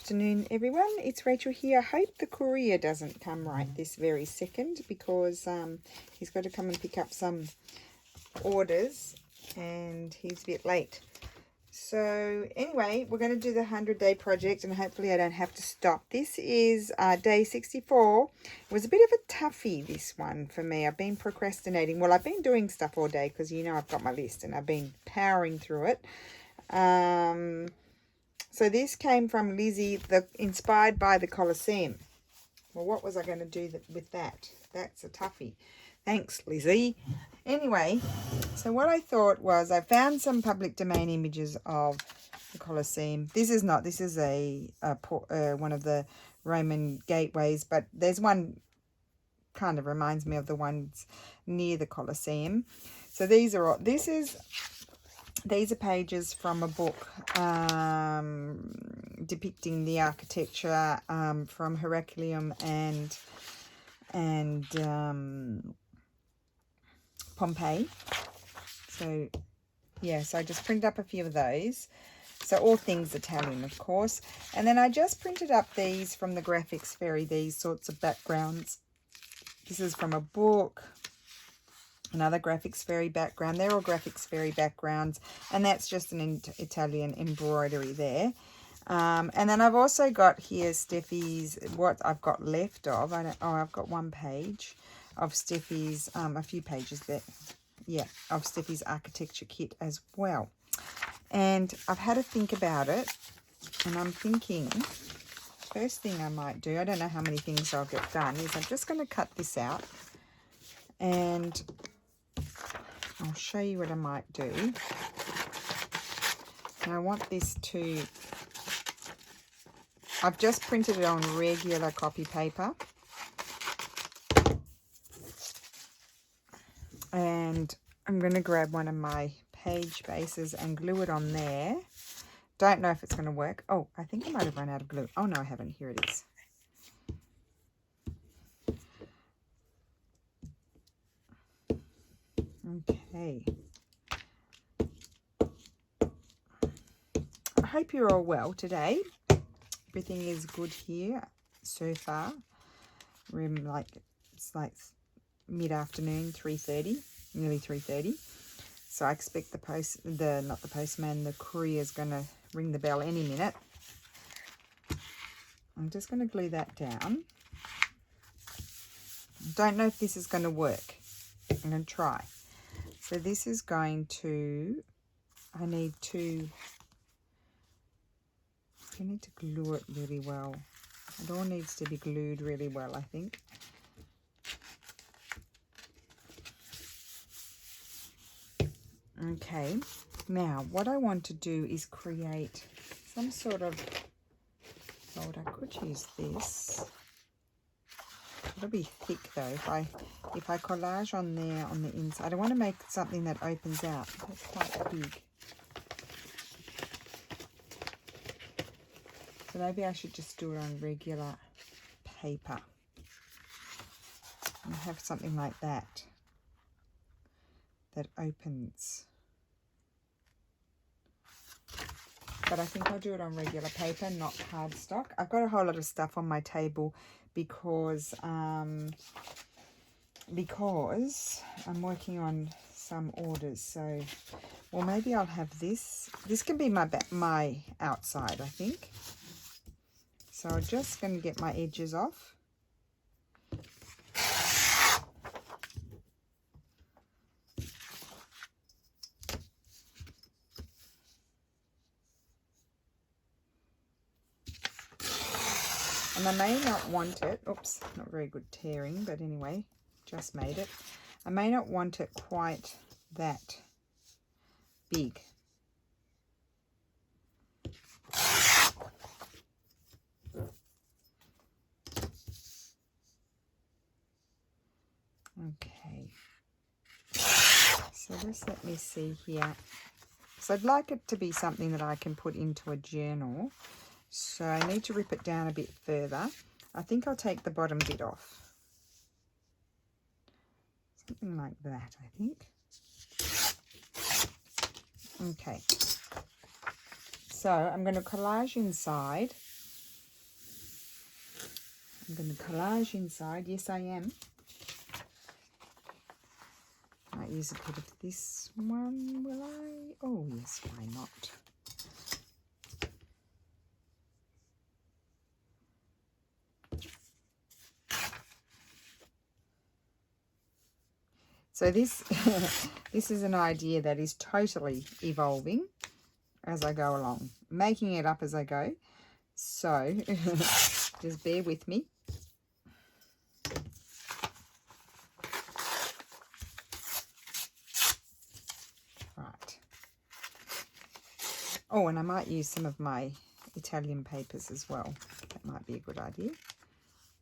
afternoon, everyone. It's Rachel here. I hope the courier doesn't come right this very second because he's got to come and pick up some orders and he's a bit late. So anyway, we're going to do the 100-day project and hopefully I don't have to stop. This is day 64. It was a bit of a toughie, this one, for me. I've been procrastinating. Well, I've been doing stuff all day because, you know, I've got my list and I've been powering through it. So this came from Lizzie, inspired by the Colosseum. Well, what was I going to do with that? That's a toughie. Thanks, Lizzie. Anyway, so what I thought was I found some public domain images of the Colosseum. This is a one of the Roman gateways, but there's one kind of reminds me of the ones near the Colosseum. So these are pages from a book depicting the architecture from Heraclium and Pompeii. So yeah, so I just printed up a few of those. So all things Italian, of course. And then I just printed up these from the Graphics Fairy, these sorts of backgrounds. This is from a book. Another Graphics Fairy background. They're all Graphics Fairy backgrounds. And that's just an Italian embroidery there. And then I've also got here Steffi's, what I've got left of. I've got one page of Steffi's, a few pages there. Yeah, of Steffi's architecture kit as well. And I've had to think about it. And I'm thinking, first thing I might do, I don't know how many things I'll get done, is I'm just going to cut this out. And I'll show you what I might do. And I want this to, I've just printed it on regular copy paper. And I'm going to grab one of my page bases and glue it on there. Don't know if it's going to work. Oh, I think I might have run out of glue. Oh, no, I haven't. Here it is. Okay. I hope you're all well today. Everything is good here so far. It's like mid-afternoon, 3:30, nearly 3:30. So I expect the courier is going to ring the bell any minute. I'm just going to glue that down. Don't know if this is going to work. I'm going to try. So this is going to, I need to glue it really well. It all needs to be glued really well, I think. Okay, now what I want to do is create some sort of fold. I could use this. It'll be thick though if I collage on there on the inside. I want to make something that opens out. That's quite big. So maybe I should just do it on regular paper and have something like that opens. But I think I'll do it on regular paper, not cardstock. I've got a whole lot of stuff on my table because I'm working on some orders. So, well, maybe I'll have this. This can be my outside, I think. So I'm just going to get my edges off. And I may not want it, oops, not very good tearing, but anyway, just made it. I may not want it quite that big. Okay, so just let me see here. So I'd like it to be something that I can put into a journal. So I need to rip it down a bit further. I think I'll take the bottom bit off. Something like that, I think. Okay. So I'm going to collage inside I'm going to collage inside. Yes, I am. Might use a bit of this one, will I? Oh, yes, why not? So this, this is an idea that is totally evolving as I go along, making it up as I go. So just bear with me. Right. Oh, and I might use some of my Italian papers as well. That might be a good idea.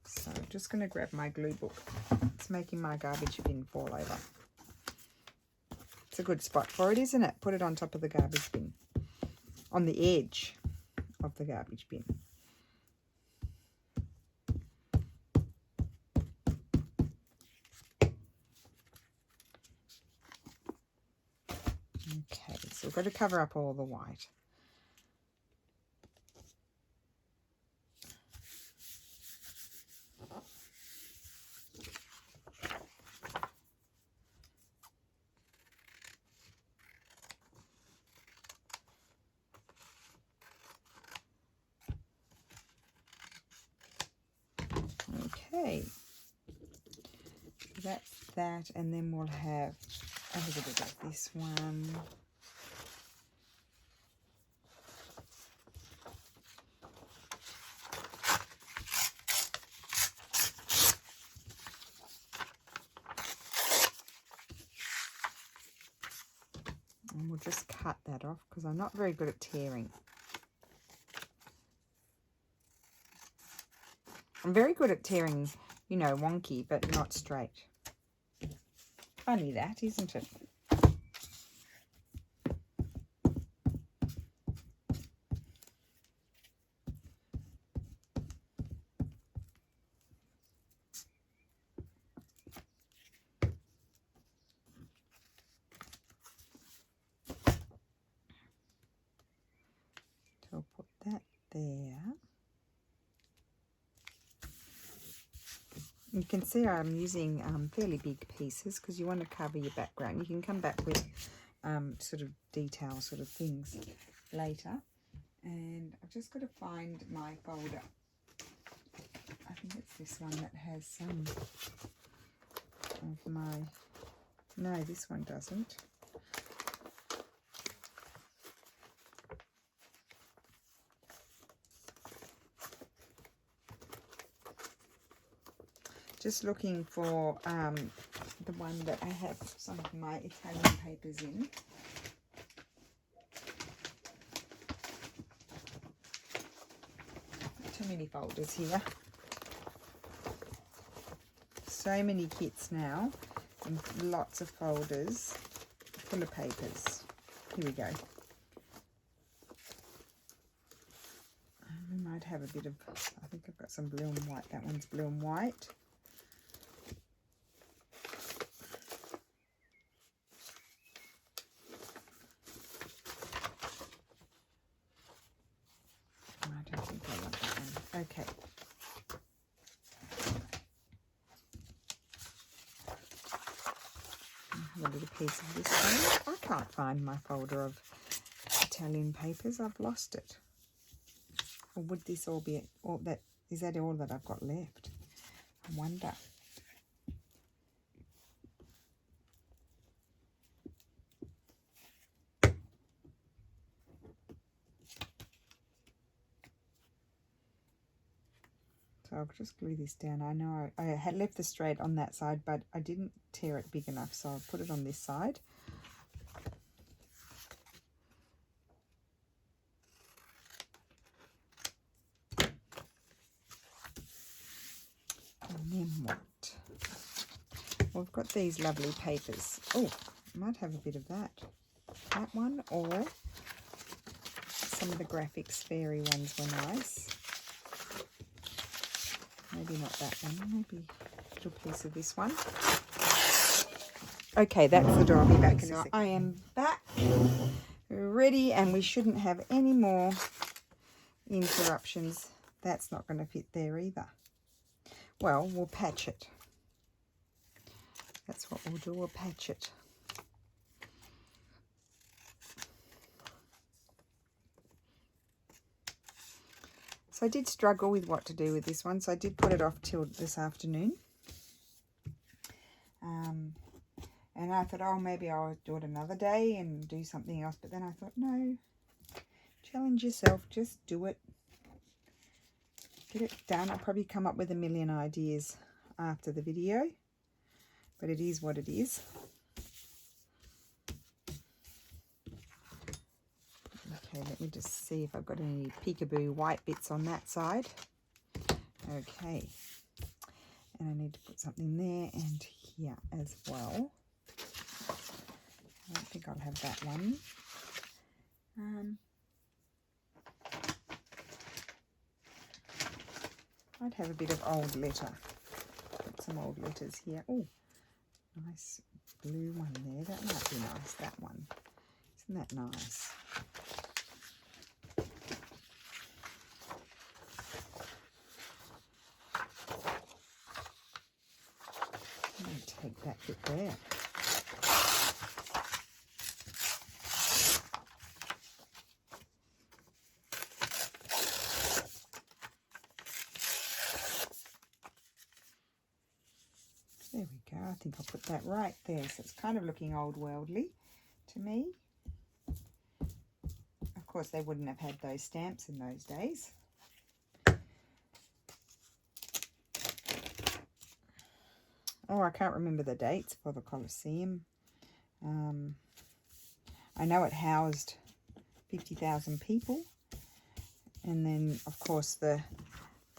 So I'm just going to grab my glue book. It's making my garbage bin fall over. It's a good spot for it, isn't it? Put it on top of the garbage bin. On the edge of the garbage bin. Okay, so we've got to cover up all the white. Okay, that's that, and then we'll have a little bit of this one. And we'll just cut that off because I'm not very good at tearing. I'm very good at tearing, you know, wonky, but not straight. Funny that, isn't it? So I'll put that there. You can see I'm using fairly big pieces because you want to cover your background. You can come back with sort of detail sort of things later. And I've just got to find my folder. I think it's this one that has some of my... No, this one doesn't. Just looking for the one that I have some of my Italian papers in. Too many folders here. So many kits now, and lots of folders full of papers. Here we go. We might have a bit of, I think I've got some blue and white. That one's blue and white. Okay. Have a little piece of this one. I can't find my folder of Italian papers. I've lost it. Or would this all be all that? Is that all that I've got left? I wonder. So I'll just glue this down. I know I had left the straight on that side, but I didn't tear it big enough, so I'll put it on this side. And then what? Well, we've got these lovely papers. Oh, I might have a bit of that. That one, or some of the graphics fairy ones were nice. Maybe not that one, maybe a little piece of this one. Okay, that's the door. I'll be back in a second. I am back, ready, and we shouldn't have any more interruptions. That's not going to fit there either. Well, we'll patch it. That's what we'll do, we'll patch it. So I did struggle with what to do with this one, so I did put it off till this afternoon. And I thought, oh, maybe I'll do it another day and do something else. But then I thought, no, challenge yourself, just do it. Get it done. I'll probably come up with a million ideas after the video, but it is what it is. Okay, let me just see if I've got any peekaboo white bits on that side. Okay, and I need to put something there and here as well. I don't think I'll have that one. I'd have a bit of old letter. Put some old letters here. Oh, nice blue one there. That might be nice, that one. Isn't that nice? I'm going to take that bit there. There we go. I think I'll put that right there. So it's kind of looking old worldly to me. Of course, they wouldn't have had those stamps in those days. Oh, I can't remember the dates for the Colosseum. I know it housed 50,000 people. And then, of course, the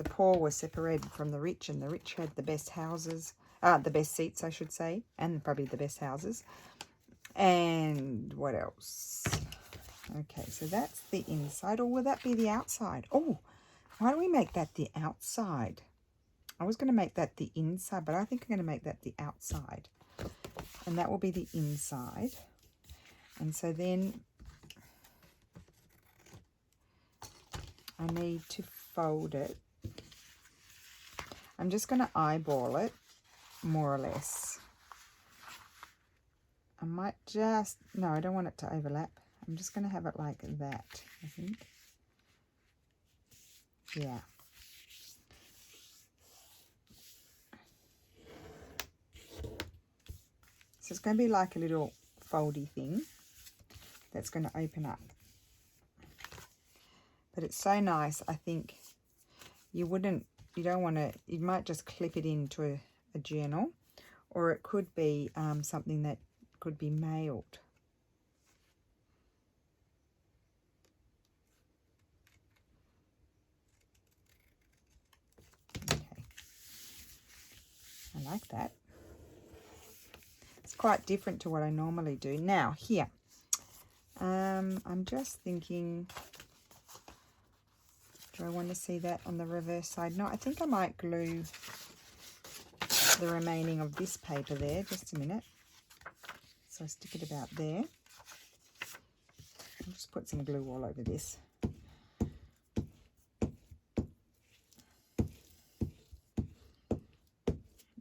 poor were separated from the rich, and the rich had the best houses. The best seats, I should say, and probably the best houses. And what else? Okay, so that's the inside, or will that be the outside? Oh, why don't we make that the outside? I was going to make that the inside, but I think I'm going to make that the outside. And that will be the inside. And so then I need to fold it. I'm just going to eyeball it, more or less. I might just, no, I don't want it to overlap. I'm just going to have it like that, I think. Yeah. So it's going to be like a little foldy thing that's going to open up. But it's so nice, I think you don't want to, you might just clip it into a journal, or it could be something that could be mailed. Okay, I like that. It's quite different to what I normally do. Now here, I'm just thinking, do I want to see that on the reverse side? No, I think I might glue the remaining of this paper there. Just a minute. So I stick it about there. I'll just put some glue all over this.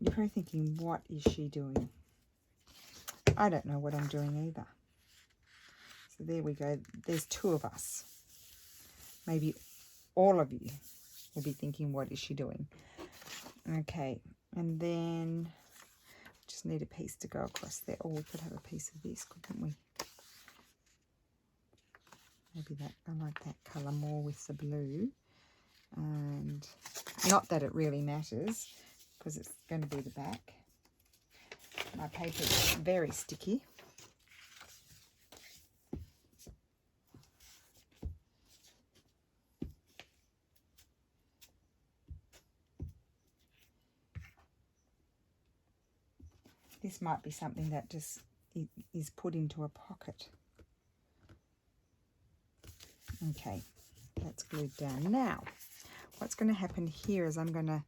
You're probably thinking, what is she doing? I don't know what I'm doing either. So there we go. There's two of us. Maybe all of you will be thinking, what is she doing? Okay, and then just need a piece to go across there. Oh, we could have a piece of this, couldn't we? Maybe that, I like that colour more with the blue. And not that it really matters, because it's going to be the back. My paper is very sticky. This might be something that just is put into a pocket. Okay, that's glued down. Now, what's going to happen here is I'm going to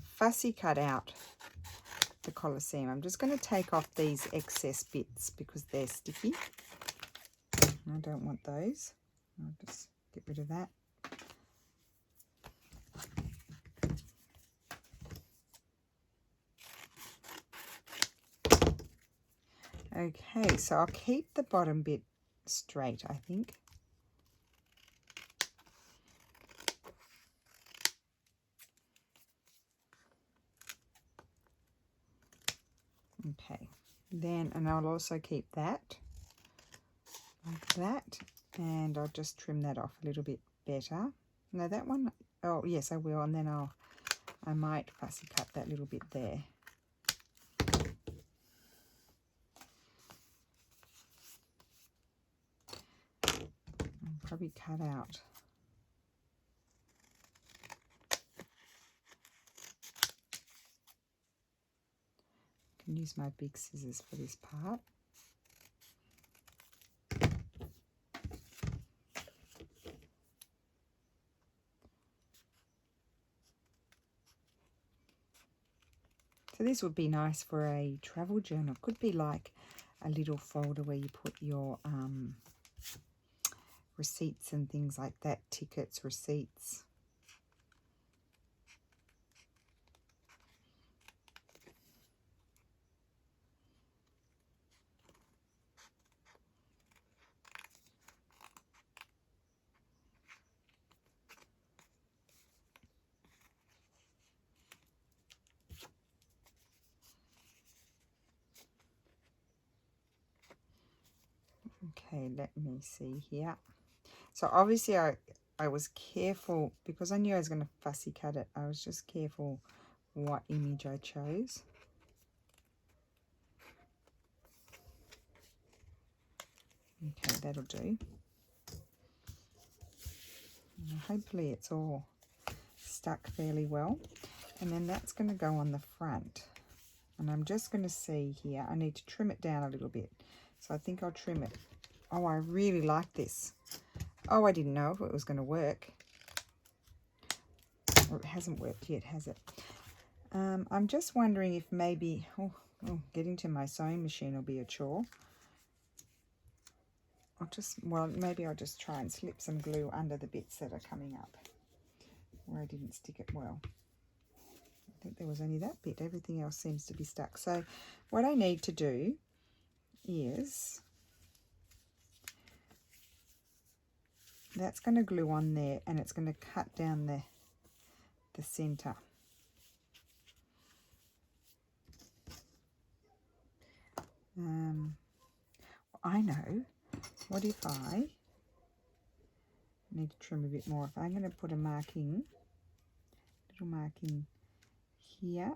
fussy cut out the Colosseum. I'm just going to take off these excess bits because they're sticky. I don't want those. I'll just get rid of that. Okay, so I'll keep the bottom bit straight, I think. Okay, then, and I'll also keep that like that, and I'll just trim that off a little bit better. No, that one, oh yes I will, and then I might fussy cut that little bit there. I'll probably cut out. I can use my big scissors for this part. So this would be nice for a travel journal. Could be like a little folder where you put your receipts and things like that, tickets, receipts. Okay, let me see here. So obviously I was careful because I knew I was going to fussy cut it. I was just careful what image I chose. Okay, that'll do. And hopefully it's all stuck fairly well. And then that's going to go on the front. And I'm just going to see here, I need to trim it down a little bit. So I think I'll trim it. Oh, I really like this. Oh, I didn't know if it was going to work. Well, it hasn't worked yet, has it? I'm just wondering if maybe, getting to my sewing machine will be a chore. Maybe I'll just try and slip some glue under the bits that are coming up where I didn't stick it well. I think there was only that bit. Everything else seems to be stuck. So what I need to do is, that's going to glue on there and it's going to cut down the center. I know, what if I need to trim a bit more? If I'm going to put a marking, little marking here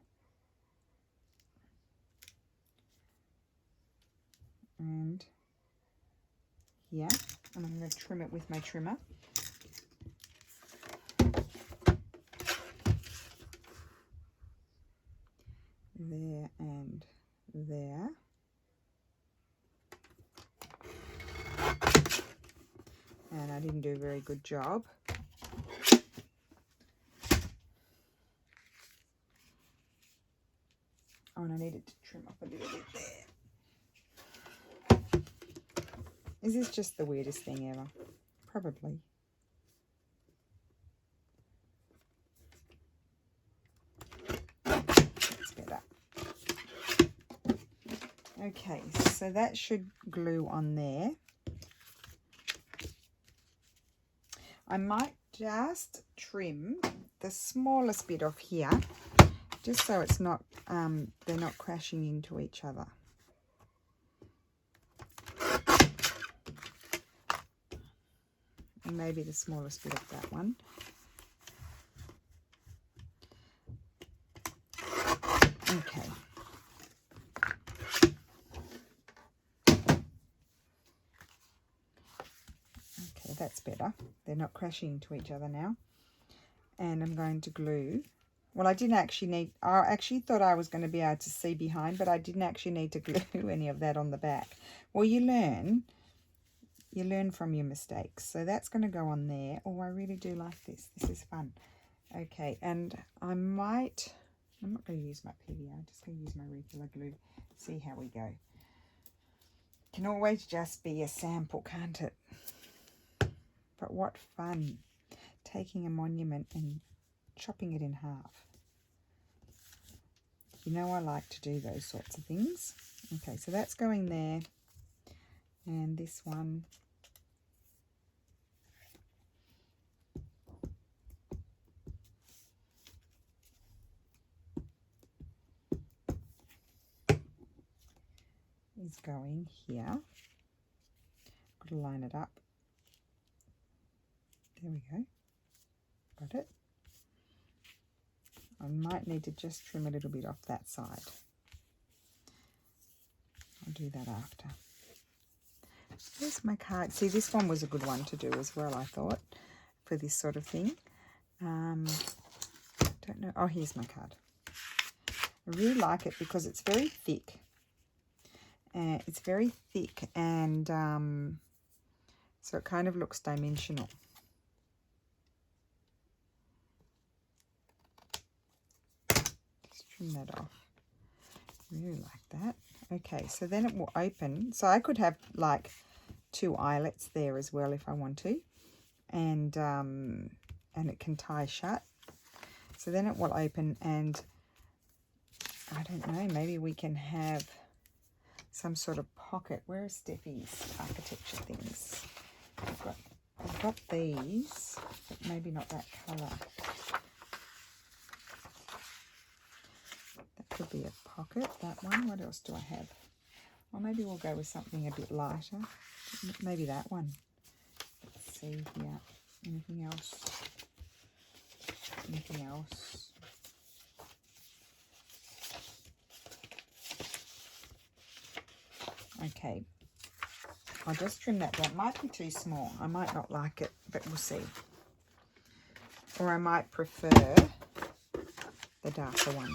and here, and I'm going to trim it with my trimmer. There and there. And I didn't do a very good job. Oh, and I needed to trim up a little bit there. Is this just the weirdest thing ever? Probably. That's better. Okay, so that should glue on there. I might just trim the smallest bit off here, just so it's not, they're not crashing into each other. And maybe the smallest bit of that one. Okay. Okay, that's better. They're not crashing into each other now. And I'm going to glue. Well, I didn't actually need, I actually thought I was going to be able to see behind, but I didn't actually need to glue any of that on the back. Well, you learn from your mistakes. So that's going to go on there. Oh, I really do like this. This is fun. Okay, and I'm not going to use my PVA. I'm just going to use my regular glue. See how we go. Can always just be a sample, can't it? But what fun, taking a monument and chopping it in half. You know I like to do those sorts of things. Okay, so that's going there. And this one, is going here. Got to line it up. There we go. Got it. I might need to just trim a little bit off that side. I'll do that after. Here's my card. See, this one was a good one to do as well, I thought, for this sort of thing. Don't know. Oh, here's my card. I really like it because it's very thick. It's very thick, and so it kind of looks dimensional. Just trim that off. Really like that. Okay, so then it will open. So I could have like 2 eyelets there as well if I want to, and it can tie shut. So then it will open, and I don't know, maybe we can have some sort of pocket. Where are Steffi's architecture things? I've got these, but maybe not that colour. That could be a pocket, that one. What else do I have? Or maybe we'll go with something a bit lighter. Maybe that one. Let's see here. Anything else? Anything else? Okay. I'll just trim that down. It might be too small. I might not like it, but we'll see. Or I might prefer the darker one.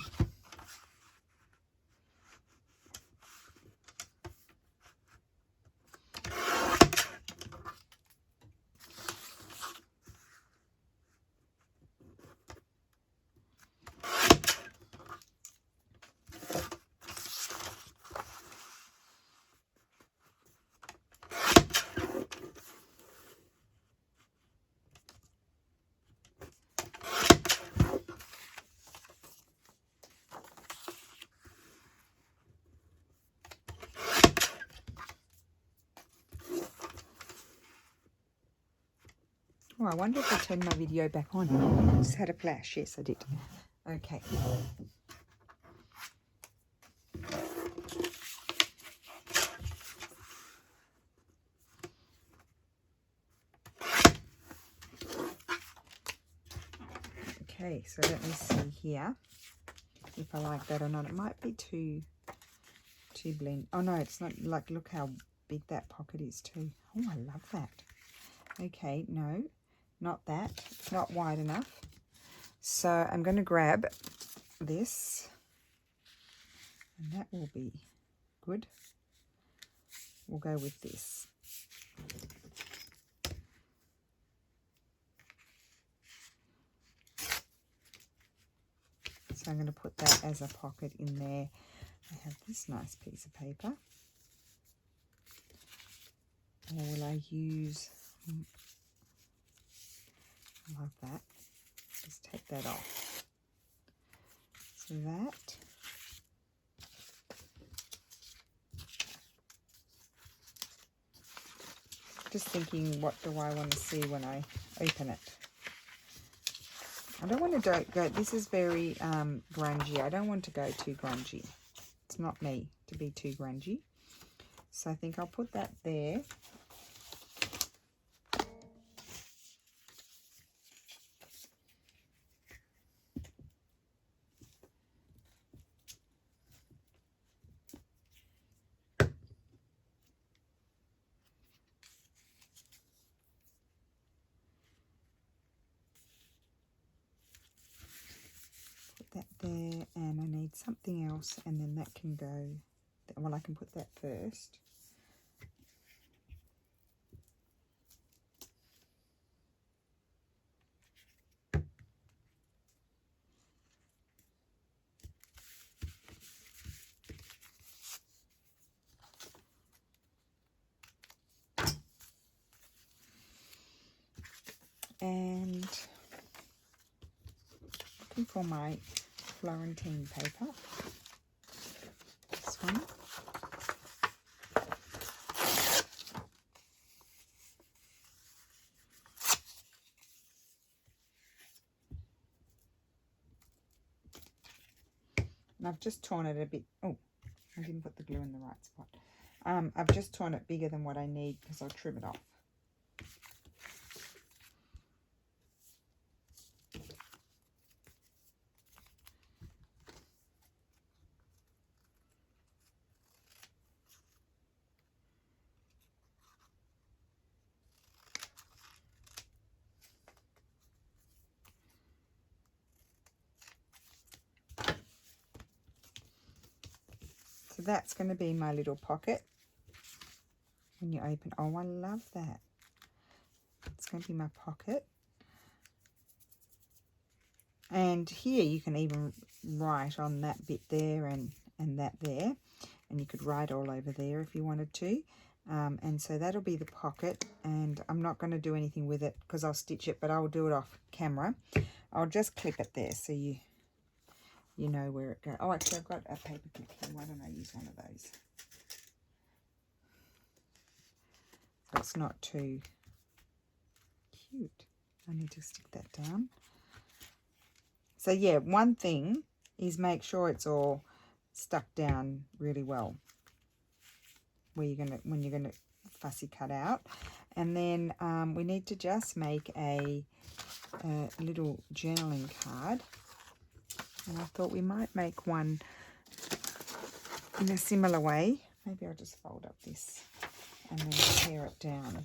Oh, I wonder if I turned my video back on. I just had a flash. Yes, I did. Okay. Okay, so let me see here if I like that or not. It might be too blend. Oh no, it's not. Like, look how big that pocket is too. Oh, I love that. Okay, no, not that. It's not wide enough. So I'm going to grab this, and that will be good. We'll go with this. So I'm going to put that as a pocket in there. I have this nice piece of paper. Or will I use, I love that. Just take that off. So that. Just thinking, what do I want to see when I open it? I don't want to go, this is very grungy. I don't want to go too grungy. It's not me to be too grungy. So I think I'll put that there. That there, and I need something else, and then that can go, well, I can put that first. And looking for my Florentine paper. And I've just torn it a bit. Oh, I didn't put the glue in the right spot. I've just torn it bigger than what I need because I'll trim it off. So that's going to be my little pocket when you open. Oh, I love that. It's going to be my pocket. And here you can even write on that bit there and that there. And you could write all over there if you wanted to. And so that'll be the pocket. And I'm not going to do anything with it because I'll stitch it, but I'll do it off camera. I'll just clip it there so you know where it goes. Oh, actually, I've got a paper clip here. Why don't I use one of those? So it's not too cute. I need to stick that down. So yeah, one thing is make sure it's all stuck down really well where when you're gonna fussy cut out. And then we need to just make a little journaling card. And I thought we might make one in a similar way. Maybe I'll just fold up this and then tear it down.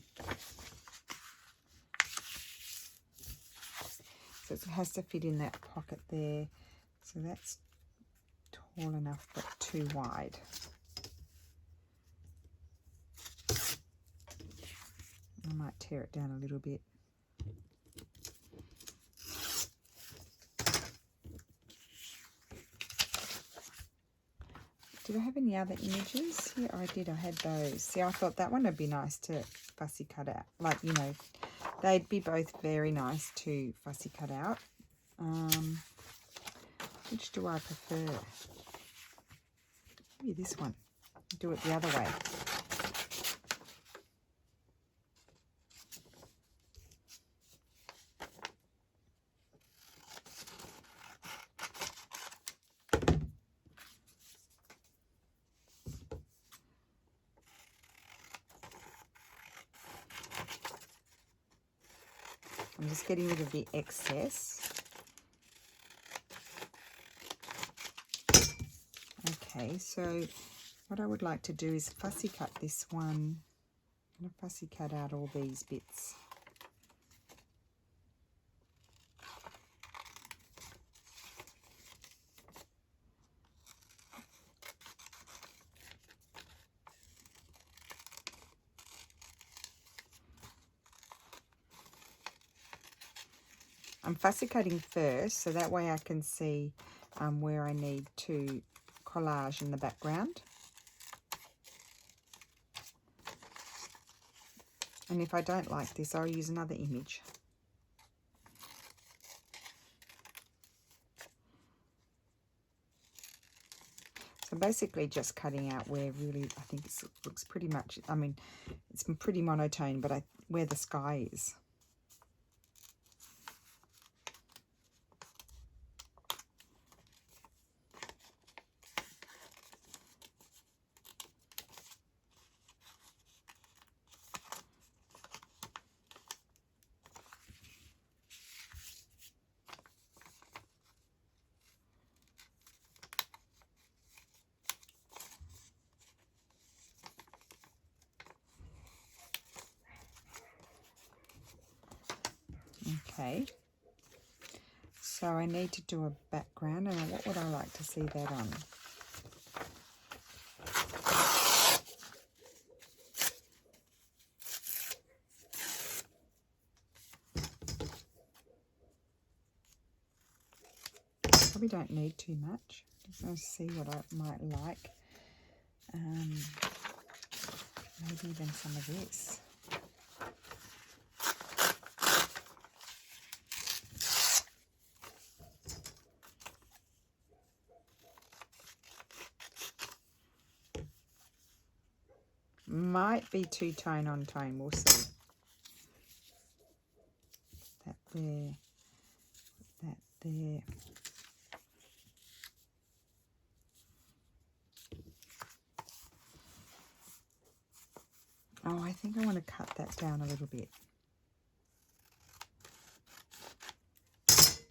So it has to fit in that pocket there. So that's tall enough but too wide. I might tear it down a little bit. Did I have any other images? Yeah, I did. I had those. See, I thought that one would be nice to fussy cut out. Like, you know, they'd be both very nice to fussy cut out. Which do I prefer? Maybe this one. Do it the other way. I'm just getting rid of the excess. Okay, so what I would like to do is fussy cut this one. I'm going to fussy cut out all these bits. I'm fussy cutting first, so that way I can see where I need to collage in the background. And if I don't like this, I'll use another image. So basically just cutting out where really, I think it looks pretty much, I mean, it's pretty monotone, but where the sky is. Okay, so I need to do a background, and what would I like to see that on? Probably don't need too much. Just want to see what I might like. Maybe even some of this. Might be too tone on tone, we'll see. That there, that there. I want to cut that down a little bit. So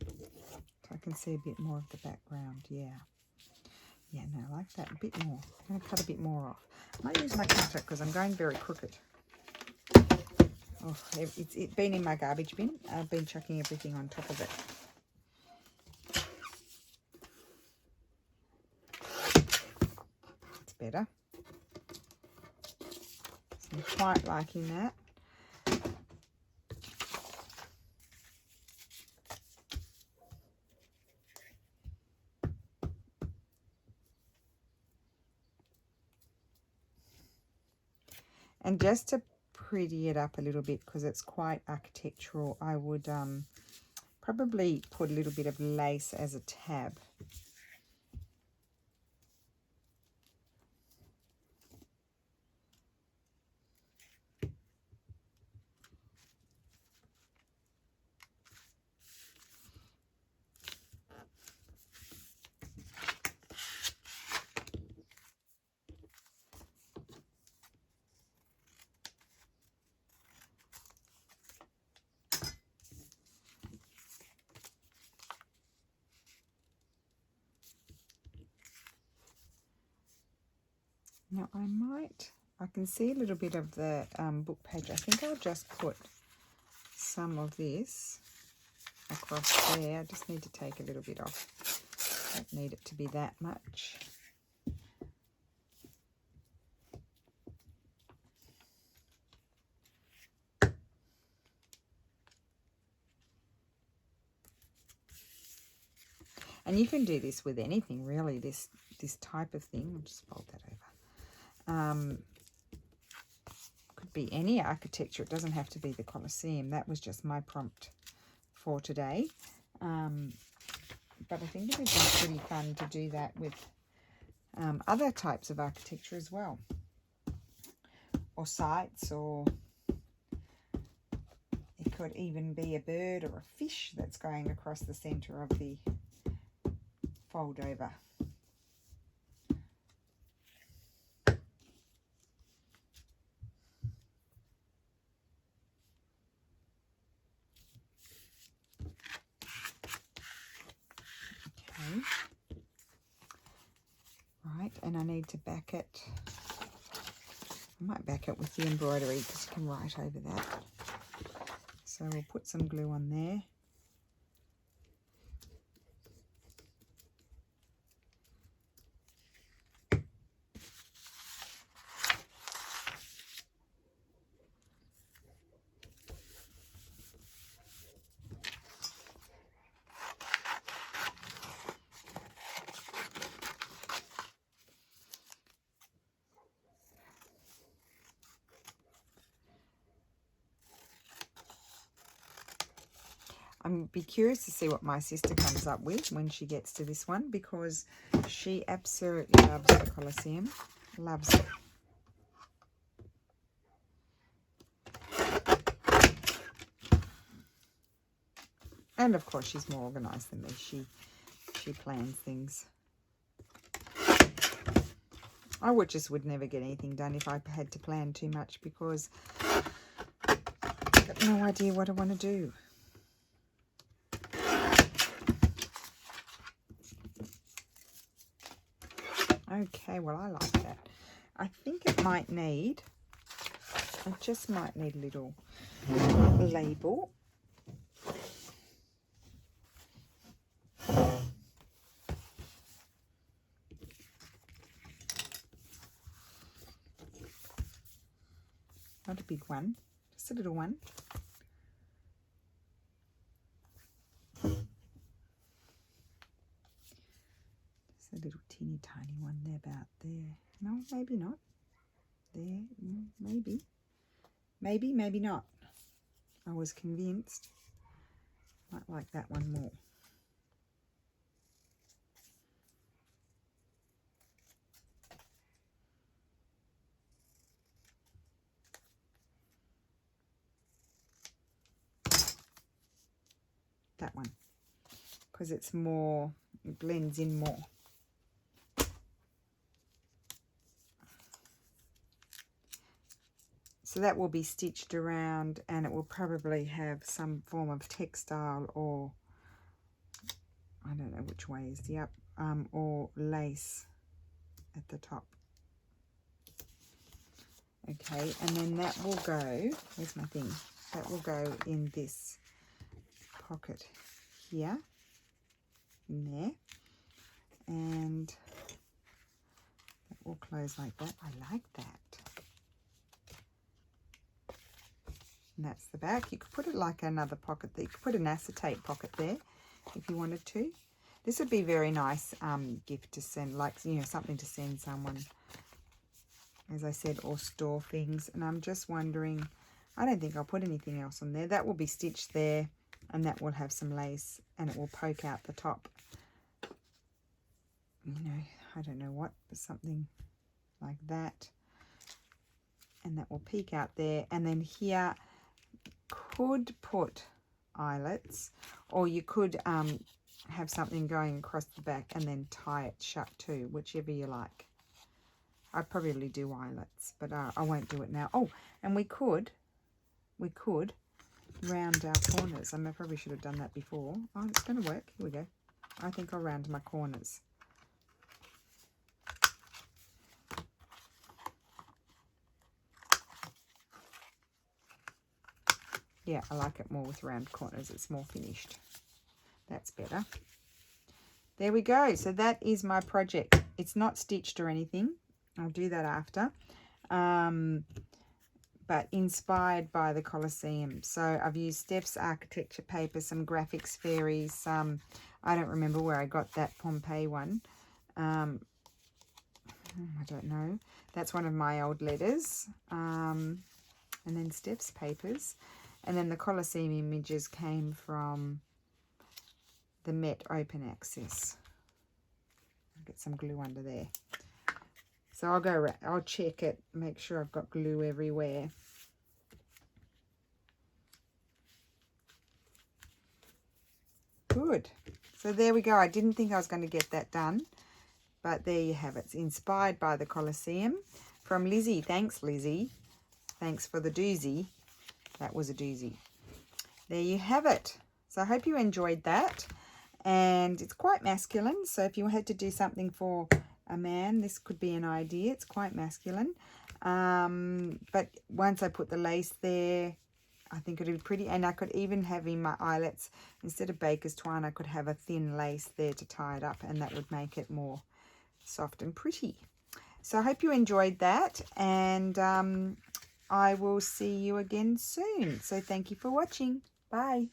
I can see a bit more of the background, yeah. Yeah, no, I like that a bit more. I'm going to cut a bit more off. I might use my cutter because I'm going very crooked. Oh, it's been in my garbage bin. I've been chucking everything on top of it. It's better. So I'm quite liking that. And just to pretty it up a little bit, because it's quite architectural, I would probably put a little bit of lace as a tab. Now I can see a little bit of the book page. I think I'll just put some of this across there. I just need to take a little bit off. Don't need it to be that much. And you can do this with anything, really, this type of thing. I'll just fold that over. Could be any architecture. It doesn't have to be the Colosseum. That was just my prompt for today. But I think it would be pretty fun to do that with other types of architecture as well. Or sites, or it could even be a bird or a fish that's going across the centre of the fold over. Okay. Right, and I need to back it. I might back it with the embroidery because you can write over that. So we'll put some glue on there. I'd be curious to see what my sister comes up with when she gets to this one, because she absolutely loves the Colosseum. Loves it. And of course she's more organised than me. She plans things. I would never get anything done if I had to plan too much, because I've got no idea what I want to do. Okay, well, I like that. I think it might need, I just might need a little label. Not a big one, just a little one. Just a little teeny tiny one there, about there. No, maybe not. There, maybe. Maybe, maybe not. I was convinced. Might like that one more. That one, because it's more, it blends in more. So So that will be stitched around, and it will probably have some form of textile, or I don't know which way is the up, or lace at the top. Okay, and then that will go, where's my thing? That will go in this pocket here, in there, and that will close like that. I like that. And that's the back. You could put it like another pocket there. You could put an acetate pocket there if you wanted to. This would be very nice gift to send, like, you know, something to send someone, as I said, or store things. And I'm just wondering, I don't think I'll put anything else on there. That will be stitched there, and that will have some lace, and it will poke out the top. You know, I don't know what, but something like that. And that will peek out there. And then here, could put eyelets, or you could have something going across the back and then tie it shut too, whichever you like. I'd probably do eyelets, but I won't do it now. Oh, and we could round our corners. I probably should have done that before. Oh, it's going to work. Here we go. I think I'll round my corners. Yeah, I like it more with round corners. It's more finished. That's better. There we go. So that is my project. It's not stitched or anything. I'll do that after. But inspired by the Colosseum. So I've used Steph's architecture paper, some graphics fairies, some, I don't remember where I got that Pompeii one. I don't know. That's one of my old letters. And then Steph's papers. And then the Colosseum images came from the Met Open Access. I'll get some glue under there. So I'll go around, I'll check it, make sure I've got glue everywhere. Good. So there we go. I didn't think I was going to get that done, but there you have it. It's inspired by the Colosseum from Lizzie. Thanks, Lizzie. Thanks for the doozy. That was a doozy. There you have it. So I hope you enjoyed that. And it's quite masculine. So if you had to do something for a man, this could be an idea. It's quite masculine. But once I put the lace there, I think it would be pretty. And I could even have in my eyelets, instead of baker's twine, I could have a thin lace there to tie it up. And that would make it more soft and pretty. So I hope you enjoyed that. And I will see you again soon. So thank you for watching. Bye.